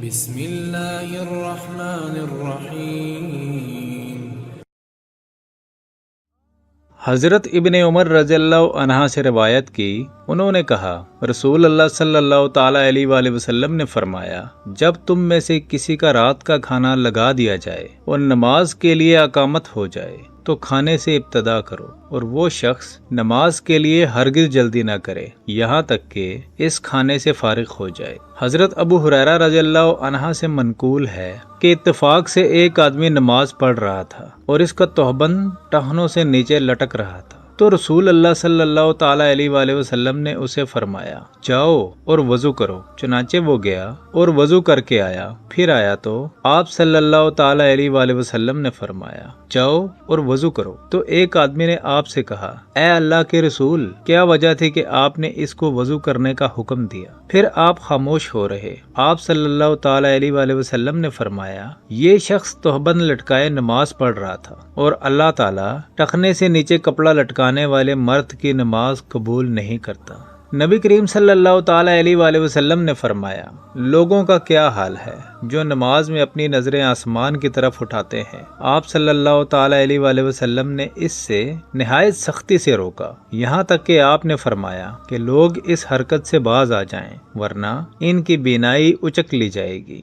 بسم اللہ الرحمن الرحیم۔ حضرت ابن عمر رضی اللہ عنہ سے روایت کی، انہوں نے کہا رسول اللہ صلی اللہ تعالیٰ علیہ وآلہ وسلم نے فرمایا، جب تم میں سے کسی کا رات کا کھانا لگا دیا جائے اور نماز کے لیے اقامت ہو جائے تو کھانے سے ابتدا کرو، اور وہ شخص نماز کے لیے ہرگز جلدی نہ کرے یہاں تک کہ اس کھانے سے فارغ ہو جائے۔ حضرت ابو ہریرہ رضی اللہ عنہ سے منقول ہے کہ اتفاق سے ایک آدمی نماز پڑھ رہا تھا اور اس کا تہبند ٹخنوں سے نیچے لٹک رہا تھا، تو رسول اللہ صلی اللہ تعالیٰ علیہ وآلہ وسلم نے اسے فرمایا جاؤ اور وضو کرو۔ چنانچہ وہ گیا اور وضو کر کے آیا، پھر آیا تو آپ صلی اللہ تعالیٰ علیہ وآلہ وسلم نے فرمایا جاؤ اور وضو کرو۔ تو ایک آدمی نے آپ سے کہا اے اللہ کے رسول، کیا وجہ تھی کہ آپ نے اس کو وضو کرنے کا حکم دیا؟ پھر آپ خاموش ہو رہے۔ آپ صلی اللہ تعالیٰ علیہ وآلہ وسلم نے فرمایا یہ شخص تہبند لٹکائے نماز پڑھ رہا تھا اور اللہ تعالیٰ ٹخنے سے نیچے کپڑا لٹکانے والے مرد کی نماز قبول نہیں کرتا۔ نبی کریم صلی اللہ تعالیٰ علیہ وآلہ وسلم نے فرمایا لوگوں کا کیا حال ہے جو نماز میں اپنی نظریں آسمان کی طرف اٹھاتے ہیں۔ آپ صلی اللہ تعالیٰ علیہ وآلہ وسلم نے اس سے نہایت سختی سے روکا، یہاں تک کہ آپ نے فرمایا کہ لوگ اس حرکت سے باز آ جائیں ورنہ ان کی بینائی اچک لی جائے گی۔